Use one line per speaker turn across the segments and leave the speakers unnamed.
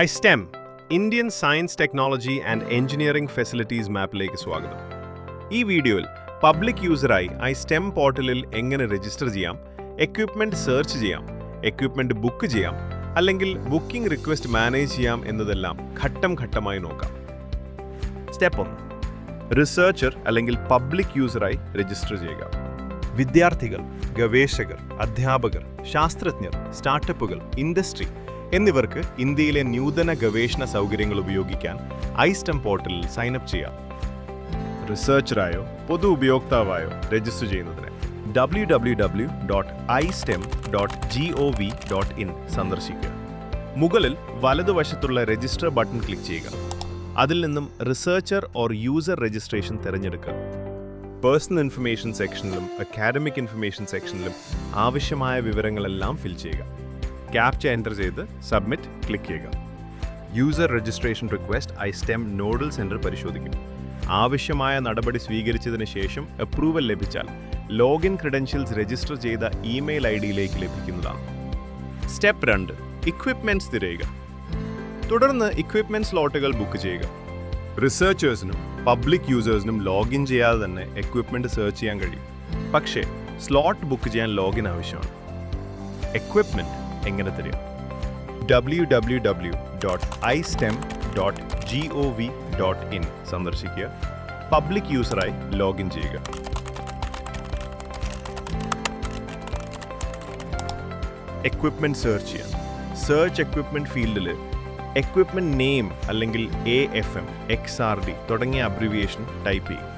iSTEM Indian science technology and engineering facilities മാപ്പിലേക്ക് സ്വാഗതം. ഈ വീഡിയോയിൽ പബ്ലിക് യൂസറായി iSTEM പോർട്ടലിൽ എങ്ങനെ രജിസ്റ്റർ ചെയ്യാം, എക്വിപ്മെന്റ് സെർച്ച് ചെയ്യാം, എക്വിപ്മെന്റ് ബുക്ക് ചെയ്യാം, അല്ലെങ്കിൽ ബുക്കിംഗ് റിക്വസ്റ്റ് മാനേജ് ചെയ്യാം എന്നതെല്ലാം ഘട്ടം ഘട്ടമായി നോക്കാം. സ്റ്റെപ്പ് 1, റിസർച്ചർ അല്ലെങ്കിൽ പബ്ലിക് യൂസറായി രജിസ്റ്റർ ചെയ്യുക. വിദ്യാർത്ഥികൾ, ഗവേഷകർ, അധ്യാപകർ, ശാസ്ത്രജ്ഞർ, സ്റ്റാർട്ടപ്പുകൾ, ഇൻഡസ്ട്രി എന്നിവർക്ക് ഇന്ത്യയിലെ നൂതന ഗവേഷണ സൗകര്യങ്ങൾ ഉപയോഗിക്കാൻ iSTEM പോർട്ടലിൽ സൈനപ്പ് ചെയ്യാം. റിസർച്ചറായോ പൊതു ഉപയോക്താവായോ രജിസ്റ്റർ ചെയ്യുന്നതിന് www.istem.gov.in സന്ദർശിക്കുക. മുകളിൽ വലതുവശത്തുള്ള രജിസ്റ്റർ ബട്ടൺ ക്ലിക്ക് ചെയ്യുക. അതിൽ നിന്നും റിസർച്ചർ ഓർ യൂസർ രജിസ്ട്രേഷൻ തിരഞ്ഞെടുക്കുക. പേഴ്സണൽ ഇൻഫർമേഷൻ സെക്ഷനിലും അക്കാഡമിക് ഇൻഫർമേഷൻ സെക്ഷനിലും ആവശ്യമായ വിവരങ്ങളെല്ലാം ഫിൽ ചെയ്യുക. ക്യാപ്ച എൻ്റർ ചെയ്ത് സബ്മിറ്റ് ക്ലിക്ക് ചെയ്യുക. User registration request iSTEM nodal centre പരിശോധിക്കും. ആവശ്യമായ നടപടി സ്വീകരിച്ചതിന് ശേഷം അപ്രൂവൽ ലഭിച്ചാൽ ലോഗിൻ ക്രെഡൻഷ്യൽസ് രജിസ്റ്റർ ചെയ്ത ഇമെയിൽ ഐഡിയിലേക്ക് ലഭിക്കുന്നതാണ്. സ്റ്റെപ്പ് 2, ഇക്വിപ്മെന്റ്സ് തിരയുക. തുടർന്ന് ഇക്വിപ്മെന്റ് സ്ലോട്ടുകൾ ബുക്ക് ചെയ്യുക. റിസർച്ചേഴ്സിനും പബ്ലിക് യൂസേഴ്സിനും ലോഗിൻ ചെയ്യാതെ തന്നെ എക്വിപ്മെന്റ് സെർച്ച് ചെയ്യാൻ കഴിയും. പക്ഷേ സ്ലോട്ട് ബുക്ക് ചെയ്യാൻ ലോഗിൻ ആവശ്യമാണ്. എക്വിപ്മെന്റ് എങ്ങനെ തിരയാം? www.istem.gov.in സന്ദർശിക്കുക. പബ്ലിക് യൂസറായി ലോഗിൻ ചെയ്യുക. എക്വിപ്മെന്റ് സെർച്ച് ചെയ്യാം. സെർച്ച് എക്വിപ്മെന്റ് ഫീൽഡിൽ എക്വിപ്മെന്റ് നെയിം അല്ലെങ്കിൽ AFM, XRD തുടങ്ങിയ അബ്രിവിയേഷൻ ടൈപ്പ് ചെയ്യും.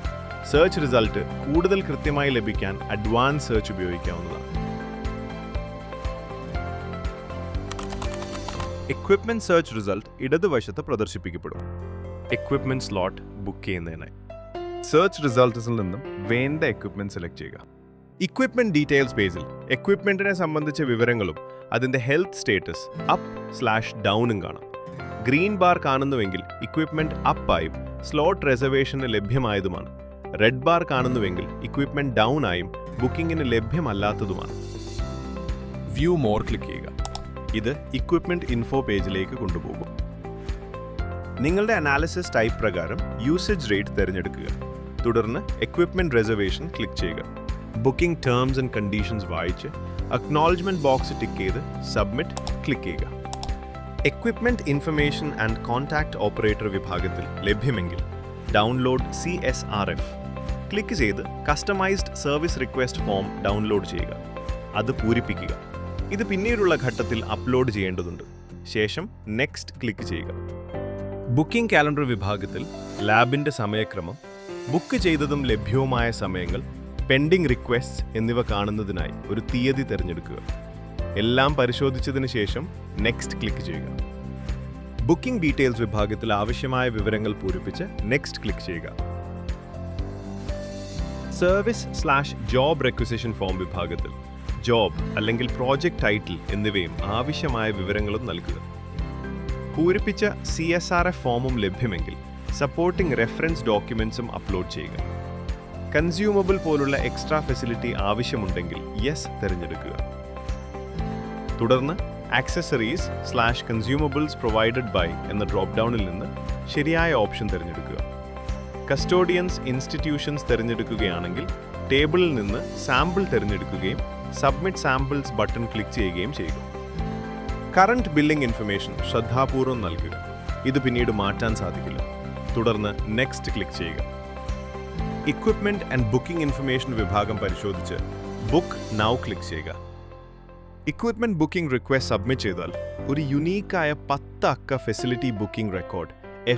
സെർച്ച് റിസൾട്ട് കൂടുതൽ കൃത്യമായി ലഭിക്കാൻ അഡ്വാൻസ് സെർച്ച് ഉപയോഗിക്കാവുന്നതാണ്. എക്വിപ്മെന്റ് സെർച്ച് റിസൾട്ട് ഇടതുവശത്ത് പ്രദർശിപ്പിക്കപ്പെടും. എക്വിപ്മെന്റ് സ്ലോട്ട് ബുക്ക് ചെയ്യുന്നതിനായി സെർച്ച് റിസൾട്ട്സിൽ നിന്നും വേണ്ട എക്വിപ്മെന്റ് സെലക്ട് ചെയ്യുക. ഇക്വിപ്മെന്റ് ഡീറ്റെയിൽസ് പേജിൽ എക്വിപ്മെന്റിനെ സംബന്ധിച്ച വിവരങ്ങളും അതിന്റെ ഹെൽത്ത് സ്റ്റേറ്റസ് അപ്പ്/ഡൗണും കാണാം. ഗ്രീൻ ബാർ കാണുന്നുവെങ്കിൽ ഇക്വിപ്മെന്റ് അപ്പായും സ്ലോട്ട് റിസർവേഷന് ലഭ്യമായതുമാണ്. റെഡ് ബാർ കാണുന്നുവെങ്കിൽ ഇക്വിപ്മെന്റ് ഡൗൺ ആയും ബുക്കിംഗിന് ലഭ്യമല്ലാത്തതുമാണ്. വ്യൂ മോർ ക്ലിക്ക് ചെയ്യുക. ഇത് ഇക്വിപ്മെന്റ് ഇൻഫോ പേജിലേക്ക് കൊണ്ടുപോകും. നിങ്ങളുടെ അനാലിസിസ് ടൈപ്പ് പ്രകാരം യൂസേജ് റേറ്റ് തിരഞ്ഞെടുക്കുക. തുടർന്ന് എക്വിപ്മെന്റ് റിസർവേഷൻ ക്ലിക്ക് ചെയ്യുക. ബുക്കിംഗ് ടേംസ് ആൻഡ് കണ്ടീഷൻസ് വായിച്ച് അക്നോളജ്മെന്റ് ബോക്സ് ടിക്ക് ചെയ്ത് സബ്മിറ്റ് ക്ലിക്ക് ചെയ്യുക. Equipment information and contact operator വിഭാഗത്തിൽ ലഭ്യമെങ്കിൽ ഡൗൺലോഡ് CSRF ക്ലിക്ക് ചെയ്ത് customised service request form download ചെയ്യുക. അത് പൂരിപ്പിക്കുക. ഇത് പിന്നീടുള്ള ഘട്ടത്തിൽ അപ്ലോഡ് ചെയ്യേണ്ടതുണ്ട്. ശേഷം നെക്സ്റ്റ് ക്ലിക്ക് ചെയ്യുക. ബുക്കിംഗ് കാലണ്ടർ വിഭാഗത്തിൽ ലാബിന്റെ സമയക്രമം, ബുക്ക് ചെയ്തതും ലഭ്യവുമായ സമയങ്ങൾ, പെൻഡിംഗ് റിക്വസ്റ്റ് എന്നിവ കാണുന്നതിനായി ഒരു തീയതി തിരഞ്ഞെടുക്കുക. എല്ലാം പരിശോധിച്ചതിന് ശേഷം നെക്സ്റ്റ് ക്ലിക്ക് ചെയ്യുക. ബുക്കിംഗ് ഡീറ്റെയിൽസ് വിഭാഗത്തിൽ ആവശ്യമായ വിവരങ്ങൾ പൂരിപ്പിച്ച് നെക്സ്റ്റ് ക്ലിക്ക് ചെയ്യുക. സർവീസ്/ജോബ് റെക്വിസിഷൻ ഫോം വിഭാഗത്തിൽ ജോബ് അല്ലെങ്കിൽ പ്രോജക്റ്റ് ടൈറ്റിൽ എന്നിവയും ആവശ്യമായ വിവരങ്ങളും നൽകുക. പൂരിപ്പിച്ച CSRF ഫോമും ലഭ്യമെങ്കിൽ സപ്പോർട്ടിംഗ് റെഫറൻസ് ഡോക്യുമെന്റ്സും അപ്ലോഡ് ചെയ്യുക. കൺസ്യൂമബിൾ പോലുള്ള എക്സ്ട്രാ ഫെസിലിറ്റി ആവശ്യമുണ്ടെങ്കിൽ യെസ് തിരഞ്ഞെടുക്കുക. തുടർന്ന് ആക്സസറീസ്/കൺസ്യൂമബിൾസ് പ്രൊവൈഡഡ് ബൈ എന്ന ഡ്രോപ്പ് ഡൗണിൽ നിന്ന് ശരിയായ ഓപ്ഷൻ തിരഞ്ഞെടുക്കുക. കസ്റ്റോഡിയൻസ് ഇൻസ്റ്റിറ്റ്യൂഷൻസ് തിരഞ്ഞെടുക്കുകയാണെങ്കിൽ ടേബിളിൽ നിന്ന് സാമ്പിൾ തിരഞ്ഞെടുക്കുകയും സബ്മിറ്റ് സാമ്പിൾസ് ബട്ടൺ ക്ലിക്ക് ചെയ്യുകയും ചെയ്യുക. കറന്റ് ബില്ലിംഗ് ഇൻഫർമേഷൻ ശ്രദ്ധാപൂർവ്വം നൽകുക. ഇത് പിന്നീട് മാറ്റാൻ സാധിക്കില്ല. തുടർന്ന് നെക്സ്റ്റ് ക്ലിക്ക് ചെയ്യുക. ഇക്വിപ്മെന്റ് ആൻഡ് ബുക്കിംഗ് ഇൻഫർമേഷൻ വിഭാഗം പരിശോധിച്ച് ബുക്ക് നൗ ക്ലിക്ക് ചെയ്യുക. ഇക്വിപ്മെന്റ് ബുക്കിംഗ് റിക്വസ്റ്റ് സബ്മിറ്റ് ചെയ്താൽ ഒരു യുണീക്കായ 10 അക്ക facility booking record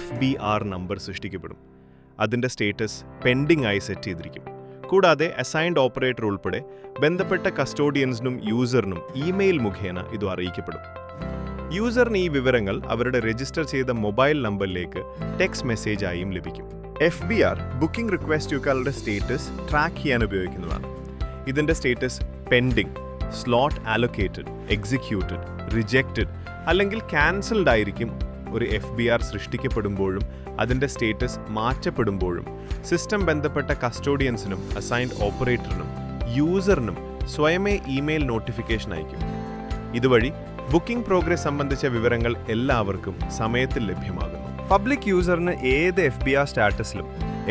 FBR number സൃഷ്ടിക്കപ്പെടും. അതിന്റെ സ്റ്റേറ്റസ് പെൻഡിംഗ് ആയി സെറ്റ് ചെയ്തിരിക്കും. കൂടാതെ അസൈൻഡ് ഓപ്പറേറ്റർ ഉൾപ്പെടെ ബന്ധപ്പെട്ട കസ്റ്റോഡിയൻസിനും യൂസറിനും ഇമെയിൽ മുഖേന ഇത് അറിയിക്കപ്പെടും. യൂസറിന് ഈ വിവരങ്ങൾ അവരുടെ രജിസ്റ്റർ ചെയ്ത മൊബൈൽ നമ്പറിലേക്ക് ടെക്സ്റ്റ് മെസ്സേജ് ആയും ലഭിക്കും. FBR ബുക്കിംഗ് റിക്വസ്റ്റുകളുടെ സ്റ്റേറ്റസ് ട്രാക്ക് ചെയ്യാൻ ഉപയോഗിക്കുന്നതാണ്. ഇതിന്റെ status pending, slot allocated, executed, rejected അല്ലെങ്കിൽ ക്യാൻസൽഡ് ആയിരിക്കും. ഒരു FBR സൃഷ്ടിക്കപ്പെടുമ്പോഴും അതിന്റെ സ്റ്റേറ്റസ് മാറ്റപ്പെടുമ്പോഴും സിസ്റ്റം ബന്ധപ്പെട്ട കസ്റ്റോഡിയൻസിനും അസൈൻഡ് ഓപ്പറേറ്ററിനും യൂസറിനും സ്വയമേ ഇമെയിൽ നോട്ടിഫിക്കേഷൻ അയക്കും. ഇതുവഴി ബുക്കിംഗ് പ്രോഗ്രസ് സംബന്ധിച്ച വിവരങ്ങൾ എല്ലാവർക്കും സമയത്തിൽ ലഭ്യമാകുന്നു. പബ്ലിക് യൂസറിന് ഏത് FBR സ്റ്റാറ്റസിലും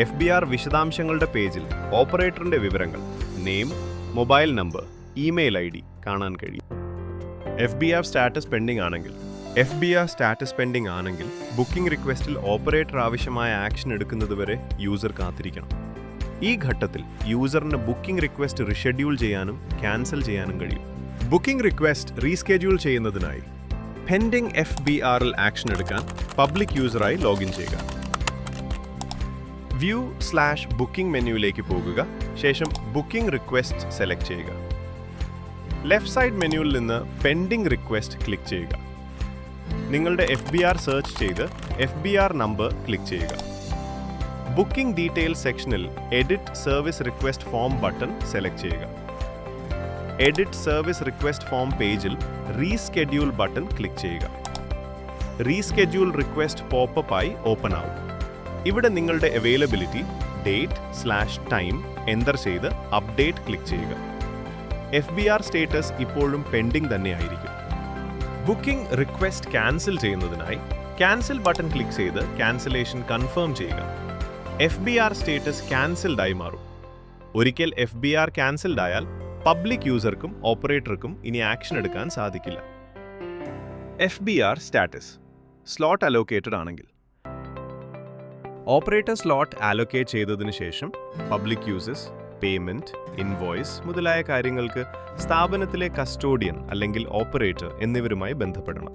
FBR വിശദാംശങ്ങളുടെ പേജിൽ ഓപ്പറേറ്ററിന്റെ വിവരങ്ങൾ, name, mobile number, email ID കാണാൻ കഴിയും. FBR സ്റ്റാറ്റസ് പെൻഡിംഗ് ആണെങ്കിൽ ബുക്കിംഗ് റിക്വസ്റ്റിൽ ഓപ്പറേറ്റർ ആവശ്യമായ ആക്ഷൻ എടുക്കുന്നതുവരെ യൂസർ കാത്തിരിക്കണം. ഈ ഘട്ടത്തിൽ യൂസറിന് ബുക്കിംഗ് റിക്വസ്റ്റ് റീഷെഡ്യൂൾ ചെയ്യാനും ക്യാൻസൽ ചെയ്യാനും കഴിയും. ബുക്കിംഗ് റിക്വസ്റ്റ് റീസ്കെഡ്യൂൾ ചെയ്യുന്നതിനായി പെൻഡിംഗ് FBRൽ ആക്ഷൻ എടുക്കാൻ പബ്ലിക് യൂസറായി ലോഗിൻ ചെയ്യുക. വ്യൂ/ബുക്കിംഗ് മെനുവിലേക്ക് പോകുക. ശേഷം ബുക്കിംഗ് റിക്വസ്റ്റ് സെലക്ട് ചെയ്യുക. ലെഫ്റ്റ് സൈഡ് മെനുവിൽ നിന്ന് പെൻഡിംഗ് റിക്വസ്റ്റ് ക്ലിക്ക് ചെയ്യുക. നിങ്ങളുടെ FBR സെർച്ച് ചെയ്ത് FBR നമ്പർ ക്ലിക്ക് ചെയ്യുക. ബുക്കിംഗ് ഡീറ്റെയിൽസ് സെക്ഷനിൽ edit service request form button select ചെയ്യുക. എഡിറ്റ് സർവീസ് റിക്വസ്റ്റ് ഫോം പേജിൽ റീസ്കെഡ്യൂൾ ബട്ടൺ ക്ലിക്ക് ചെയ്യുക. റീസ്കെഡ്യൂൾ റിക്വസ്റ്റ് പോപ്പപ്പ് ആയി ഓപ്പൺ ആവും. ഇവിടെ നിങ്ങളുടെ അവൈലബിലിറ്റി, ഡേറ്റ്/ടൈം എൻ്റർ ചെയ്ത് അപ്ഡേറ്റ് ക്ലിക്ക് ചെയ്യുക. FBR സ്റ്റേറ്റസ് ഇപ്പോഴും പെൻഡിംഗ് തന്നെയായിരിക്കും. ബുക്കിംഗ് റിക്വസ്റ്റ് ക്യാൻസൽ ചെയ്യുന്നതിനായി ക്യാൻസൽ ബട്ടൺ ക്ലിക്ക് ചെയ്ത് ക്യാൻസലേഷൻ കൺഫേം ചെയ്യുക. FBR സ്റ്റേറ്റസ് ക്യാൻസൽഡ് ആയി മാറും. ഒരിക്കൽ FBR ക്യാൻസൽഡ് ആയാൽ പബ്ലിക് യൂസർക്കും ഓപ്പറേറ്റർക്കും ഇനി ആക്ഷൻ എടുക്കാൻ സാധിക്കില്ല. FBR സ്റ്റാറ്റസ് സ്ലോട്ട് അലോക്കേറ്റഡ് ആണെങ്കിൽ ഓപ്പറേറ്റർ സ്ലോട്ട് അലോക്കേറ്റ് ചെയ്തതിനു ശേഷം പബ്ലിക് യൂസേഴ്സ്, പേയ്മെന്റ്, ഇൻവോയ്സ് മുതലായ കാര്യങ്ങൾക്ക് സ്ഥാപനത്തിലെ കസ്റ്റോഡിയൻ അല്ലെങ്കിൽ ഓപ്പറേറ്റർ എന്നിവരുമായി ബന്ധപ്പെടണം.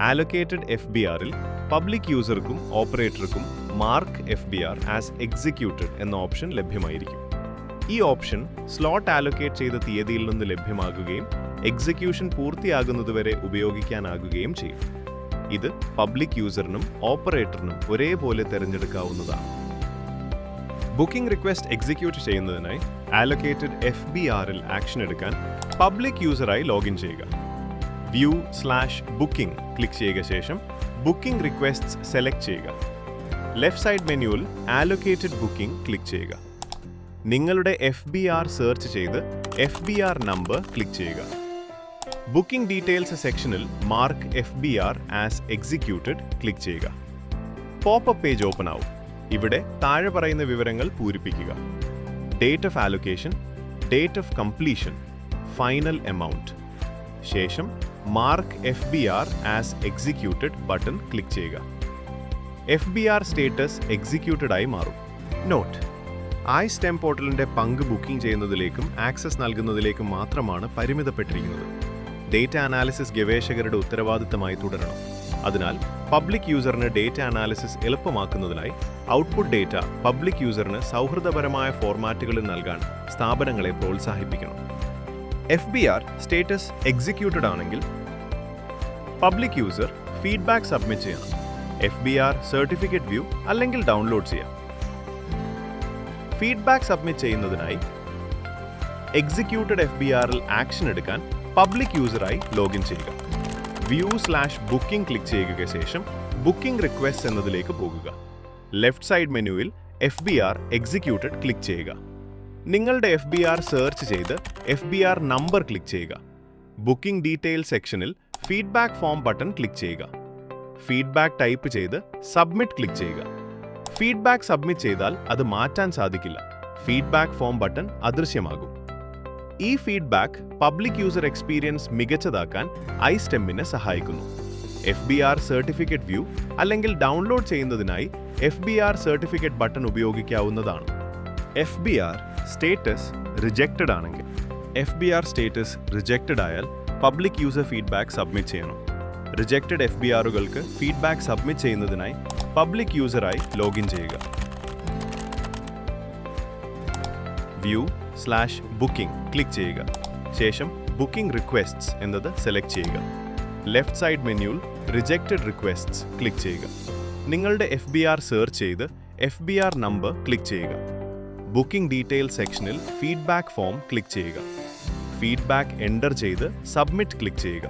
ആലൊക്കേറ്റഡ് FBRൽ പബ്ലിക് യൂസർക്കും ഓപ്പറേറ്റർക്കും മാർക്ക് FBR ആസ് എക്സിക്യൂട്ടഡ് എന്ന ഓപ്ഷൻ ലഭ്യമായിരിക്കും. ഈ ഓപ്ഷൻ സ്ലോട്ട് ആലൊക്കേറ്റ് ചെയ്ത തീയതിയിൽ നിന്ന് ലഭ്യമാകുകയും എക്സിക്യൂഷൻ പൂർത്തിയാകുന്നതുവരെ ഉപയോഗിക്കാനാകുകയും ചെയ്യും. ഇത് പബ്ലിക് യൂസറിനും ഓപ്പറേറ്ററിനും ഒരേപോലെ തിരഞ്ഞെടുക്കാവുന്നതാണ്. ബുക്കിംഗ് റിക്വസ്റ്റ് എക്സിക്യൂട്ട് ചെയ്യുന്നതിനായി ആലൊക്കേറ്റഡ് FBRൽ ആക്ഷൻ എടുക്കാൻ പബ്ലിക് യൂസറായി ലോഗിൻ ചെയ്യുക. വ്യൂ/ബുക്കിംഗ് ക്ലിക്ക് ചെയ്യുക. ശേഷം ബുക്കിംഗ് റിക്വസ്റ്റ്സ് സെലക്ട് ചെയ്യുക. ലെഫ്റ്റ് സൈഡ് മെനുവിൽ ആലൊക്കേറ്റഡ് ബുക്കിംഗ് ക്ലിക്ക് ചെയ്യുക. നിങ്ങളുടെ FBR സെർച്ച് ചെയ്ത് FBR നമ്പർ ക്ലിക്ക് ചെയ്യുക. ബുക്കിംഗ് ഡീറ്റെയിൽസ് സെക്ഷനിൽ mark FBR as executed click ചെയ്യുക. പോപ്പപ്പ് പേജ് ഓപ്പൺ ആവും. ഇവിടെ താഴെ പറയുന്ന വിവരങ്ങൾ പൂരിപ്പിക്കുക: date of allocation, date of completion, final amount. ശേഷം mark FBR as executed button click ചെയ്യുക. FBR സ്റ്റേറ്റസ് എക്സിക്യൂട്ടഡ് ആയി മാറും. നോട്ട്: iSTEM പോർട്ടലിന്റെ പങ്ക് ബുക്കിംഗ് ചെയ്യുന്നതിലേക്കും ആക്സസ് നൽകുന്നതിലേക്കും മാത്രമാണ് പരിമിതപ്പെട്ടിരിക്കുന്നത്. ഡേറ്റ അനാലിസിസ് ഗവേഷകരുടെ ഉത്തരവാദിത്തമായി തുടരണം. അതിനാൽ പബ്ലിക് യൂസറിന് ഡേറ്റ അനാലിസിസ് എളുപ്പമാക്കുന്നതിനായി ഔട്ട്പുട്ട് ഡേറ്റ പബ്ലിക് യൂസറിന് സൗഹൃദപരമായ ഫോർമാറ്റുകളിൽ നൽകാൻ സ്ഥാപനങ്ങളെ പ്രോത്സാഹിപ്പിക്കണം. FBR സ്റ്റേറ്റസ് എക്സിക്യൂട്ടഡ് ആണെങ്കിൽ പബ്ലിക് യൂസർ ഫീഡ്ബാക്ക് സബ്മിറ്റ് ചെയ്യണം. FBR സർട്ടിഫിക്കറ്റ് വ്യൂ അല്ലെങ്കിൽ ഡൗൺലോഡ് ചെയ്യാം. ഫീഡ്ബാക്ക് സബ്മിറ്റ് ചെയ്യുന്നതിനായി എക്സിക്യൂട്ടഡ് FBRൽ ആക്ഷൻ എടുക്കാൻ പബ്ലിക് യൂസറായി ലോഗിൻ ചെയ്യുക. വ്യൂ/ബുക്കിംഗ് ക്ലിക്ക് ചെയ്യുക. ശേഷം ബുക്കിംഗ് റിക്വസ്റ്റ് എന്നതിലേക്ക് പോകുക. ലെഫ്റ്റ് സൈഡ് മെനുവിൽ FBR എക്സിക്യൂട്ടഡ് ക്ലിക്ക് ചെയ്യുക. നിങ്ങളുടെ FBR സെർച്ച് ചെയ്ത് FBR നമ്പർ ക്ലിക്ക് ചെയ്യുക. ബുക്കിംഗ് ഡീറ്റെയിൽ സെക്ഷനിൽ ഫീഡ്ബാക്ക് ഫോം ബട്ടൺ ക്ലിക്ക് ചെയ്യുക. ഫീഡ്ബാക്ക് ടൈപ്പ് ചെയ്ത് സബ്മിറ്റ് ക്ലിക്ക് ചെയ്യുക. ഫീഡ്ബാക്ക് സബ്മിറ്റ് ചെയ്താൽ അത് മാറ്റാൻ സാധിക്കില്ല. ഫീഡ്ബാക്ക് ഫോം ബട്ടൺ അദൃശ്യമാകും. ഈ ഫീഡ്ബാക്ക് പബ്ലിക് യൂസർ എക്സ്പീരിയൻസ് മികച്ചതാക്കാൻ iSTEMനെ സഹായിക്കുന്നു. FBR സർട്ടിഫിക്കറ്റ് വ്യൂ അല്ലെങ്കിൽ ഡൗൺലോഡ് ചെയ്യുന്നതിനായി FBR സർട്ടിഫിക്കറ്റ് ബട്ടൺ ഉപയോഗിക്കാവുന്നതാണ്. FBR സ്റ്റേറ്റസ് റിജക്റ്റഡ് ആണെങ്കിൽ FBR സ്റ്റേറ്റസ് റിജക്റ്റഡ് ആയാൽ പബ്ലിക് യൂസർ ഫീഡ്ബാക്ക് സബ്മിറ്റ് ചെയ്യണം. റിജക്റ്റഡ് FBRകൾക്ക് ഫീഡ്ബാക്ക് സബ്മിറ്റ് ചെയ്യുന്നതിനായി പബ്ലിക് യൂസറായി ലോഗിൻ ചെയ്യുക. വ്യൂ/ബുക്കിംഗ് ക്ലിക്ക് ചെയ്യുക. ശേഷം ബുക്കിംഗ് റിക്വസ്റ്റ്സ് എന്നത് സെലക്ട് ചെയ്യുക. ലെഫ്റ്റ് സൈഡ് മെനുവിൽ റിജക്റ്റഡ് റിക്വസ്റ്റ്സ് ക്ലിക്ക് ചെയ്യുക. നിങ്ങളുടെ FBR സെർച്ച് ചെയ്ത് FBR നമ്പർ ക്ലിക്ക് ചെയ്യുക. ബുക്കിംഗ് ഡീറ്റെയിൽ സെക്ഷനിൽ ഫീഡ്ബാക്ക് ഫോം ക്ലിക്ക് ചെയ്യുക. ഫീഡ്ബാക്ക് എൻ്റർ ചെയ്ത് സബ്മിറ്റ് ക്ലിക്ക് ചെയ്യുക.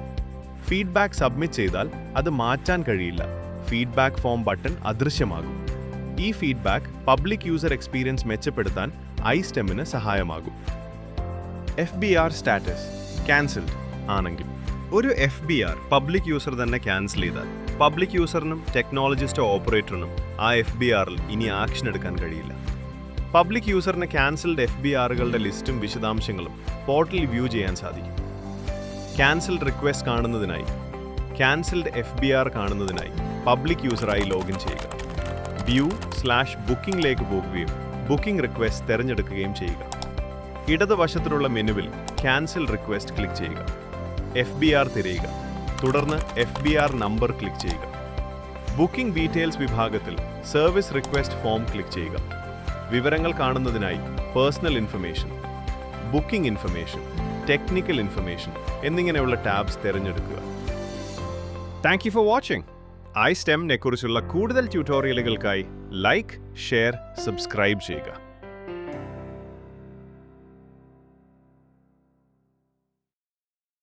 ഫീഡ്ബാക്ക് സബ്മിറ്റ് ചെയ്താൽ അത് മാറ്റാൻ കഴിയില്ല. ഫീഡ്ബാക്ക് ഫോം ബട്ടൺ അദൃശ്യമാകും. ഈ ഫീഡ്ബാക്ക് പബ്ലിക് യൂസർ എക്സ്പീരിയൻസ് മെച്ചപ്പെടുത്താൻ iSTEMന് സഹായമാകും. FBR സ്റ്റാറ്റസ് ക്യാൻസൽഡ് ആണെങ്കിൽ ഒരു FBR പബ്ലിക് യൂസർ തന്നെ ക്യാൻസൽ ചെയ്താൽ പബ്ലിക് യൂസറിനും ടെക്നോളജിസ്റ്റോ ഓപ്പറേറ്ററിനും ആ FBRൽ ഇനി ആക്ഷൻ എടുക്കാൻ കഴിയില്ല. പബ്ലിക് യൂസറിന് ക്യാൻസൽഡ് FBRകളുടെ ലിസ്റ്റും വിശദാംശങ്ങളും പോർട്ടലിൽ വ്യൂ ചെയ്യാൻ സാധിക്കും. ക്യാൻസൽഡ് റിക്വസ്റ്റ് കാണുന്നതിനായി ക്യാൻസൽഡ് FBR കാണുന്നതിനായി പബ്ലിക് യൂസറായി ലോഗിൻ ചെയ്യുക. View/Bookingലേക്ക് പോകുകയും ബുക്കിംഗ് റിക്വസ്റ്റ് തിരഞ്ഞെടുക്കുകയും ചെയ്യുക. ഇടതുവശത്തുള്ള മെനുവിൽ ക്യാൻസൽ റിക്വസ്റ്റ് ക്ലിക്ക് ചെയ്യുക. FBR തിരയുക. തുടർന്ന് FBR നമ്പർ ക്ലിക്ക് ചെയ്യുക. ബുക്കിംഗ് ഡീറ്റെയിൽസ് വിഭാഗത്തിൽ സർവീസ് റിക്വസ്റ്റ് ഫോം ക്ലിക്ക് ചെയ്യുക. വിവരങ്ങൾ കാണുന്നതിനായി personal information, booking information, technical information എന്നിങ്ങനെയുള്ള ടാബ്സ് തിരഞ്ഞെടുക്കുക. Thank you for watching. iSTEM നെക്കുറിച്ചുള്ള കൂടുതൽ ട്യൂട്ടോറിയലുകൾക്കായി ലൈക്ക്, ഷെയർ, സബ്സ്ക്രൈബ് ചെയ്യുക.